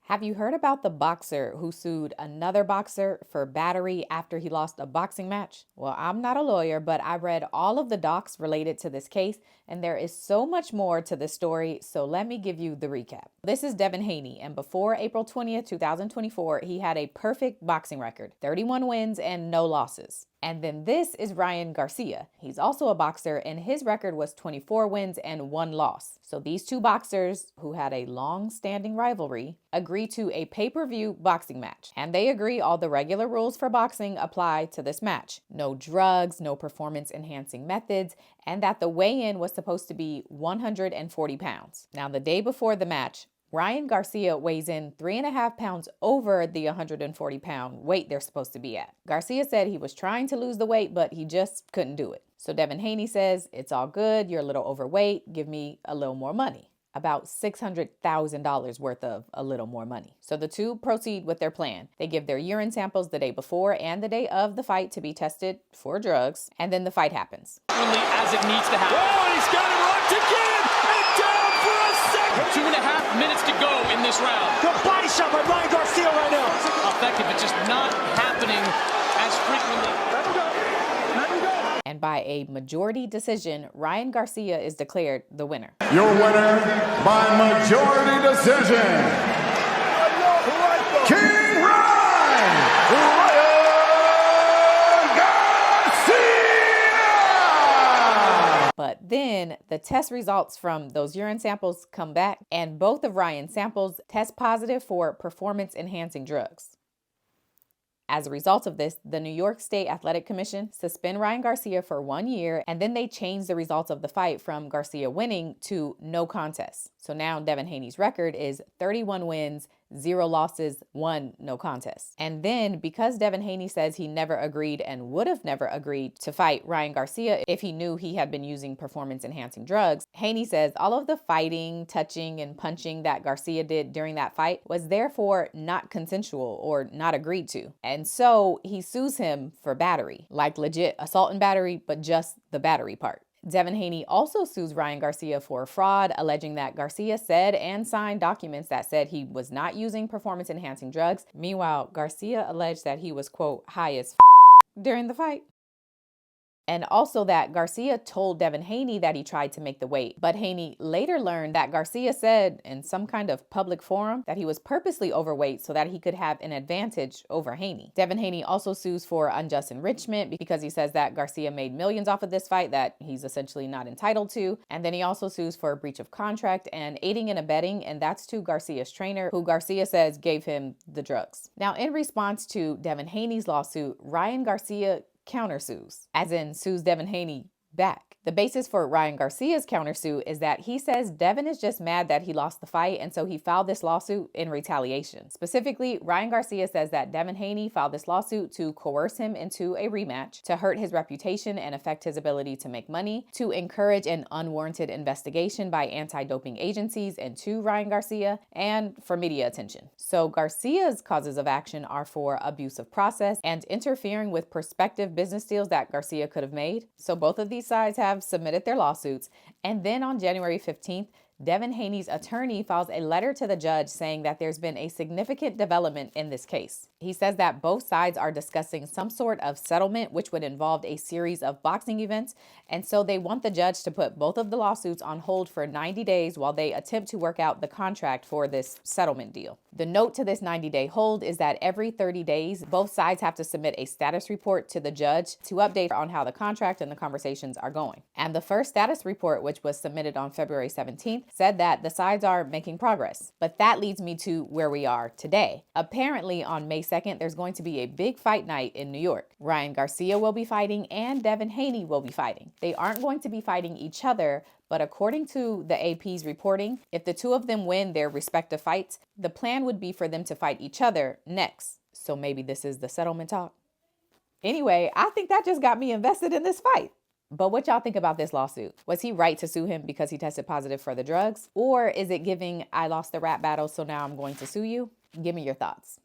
Have you heard about the boxer who sued another boxer for battery after he lost a boxing match? Well, I'm not a lawyer, but I read all of the docs related to this case, and there is so much more to the story, so let me give you the recap. This is Devin Haney, and before April 20th, 2024, he had a perfect boxing record, 31 wins and no losses. And then this is Ryan Garcia. He's also a boxer, and his record was 24 wins and 1 loss. So these two boxers, who had a long-standing rivalry, agree to a pay-per-view boxing match. And they agree all the regular rules for boxing apply to this match. No drugs, no performance-enhancing methods, and that the weigh-in was supposed to be 140 pounds. Now, the day before the match, Ryan Garcia weighs in 3.5 pounds over the 140-pound weight they're supposed to be at. Garcia said he was trying to lose the weight, but he just couldn't do it. So Devin Haney says, "It's all good, you're a little overweight, give me a little more money." About $600,000 worth of a little more money. So the two proceed with their plan. They give their urine samples the day before and the day of the fight to be tested for drugs, and then the fight happens. As it needs to happen. Oh, he's got him locked again! And down for a second! 2.5 minutes to go in this round. Good body shot by Ryan Garcia right now. Effective, it's just not happening as frequently. Let him go. Let him go. And by a majority decision, Ryan Garcia is declared the winner. Your winner by majority decision, King Ryan Garcia! But then the test results from those urine samples come back, and both of Ryan's samples test positive for performance-enhancing drugs. As a result of this, the New York State Athletic Commission suspend Ryan Garcia for 1 year, and then they change the results of the fight from Garcia winning to no contest. So now Devin Haney's record is 31 wins, 0 losses, 1 no contest. And then because Devin Haney says he never agreed and would have never agreed to fight Ryan Garcia if he knew he had been using performance-enhancing drugs, Haney says all of the fighting, touching, and punching that Garcia did during that fight was therefore not consensual or not agreed to. And so he sues him for battery, like legit assault and battery, but just the battery part. Devin Haney also sues Ryan Garcia for fraud, alleging that Garcia said and signed documents that said he was not using performance-enhancing drugs. Meanwhile, Garcia alleged that he was, quote, high as during the fight. And also that Garcia told Devin Haney that he tried to make the weight, but Haney later learned that Garcia said in some kind of public forum that he was purposely overweight so that he could have an advantage over Haney. Devin Haney also sues for unjust enrichment because he says that Garcia made millions off of this fight that he's essentially not entitled to. And then he also sues for breach of contract and aiding and abetting, and that's to Garcia's trainer, who Garcia says gave him the drugs. Now, in response to Devin Haney's lawsuit, Ryan Garcia countersues, as in sues Devin Haney back. The basis for Ryan Garcia's countersuit is that he says Devin is just mad that he lost the fight, and so he filed this lawsuit in retaliation. Specifically, Ryan Garcia says that Devin Haney filed this lawsuit to coerce him into a rematch, to hurt his reputation and affect his ability to make money, to encourage an unwarranted investigation by anti-doping agencies into Ryan Garcia, and for media attention. So Garcia's causes of action are for abuse of process and interfering with prospective business deals that Garcia could have made. So both of these sides have submitted their lawsuits, and then on January 15th, Devin Haney's attorney files a letter to the judge saying that there's been a significant development in this case. He says that both sides are discussing some sort of settlement which would involve a series of boxing events, and so they want the judge to put both of the lawsuits on hold for 90 days while they attempt to work out the contract for this settlement deal. The note to this 90-day hold is that every 30 days, both sides have to submit a status report to the judge to update on how the contract and the conversations are going. And the first status report, which was submitted on February 17th, said that the sides are making progress. But that leads me to where we are today. Apparently on May 2nd, there's going to be a big fight night in New York. Ryan Garcia will be fighting and Devin Haney will be fighting. They aren't going to be fighting each other, but according to the AP's reporting, if the two of them win their respective fights, the plan would be for them to fight each other next. So maybe this is the settlement talk. Anyway, I think that just got me invested in this fight. But what y'all think about this lawsuit? Was he right to sue him because he tested positive for the drugs? Or is it giving, I lost the rap battle, so now I'm going to sue you? Give me your thoughts.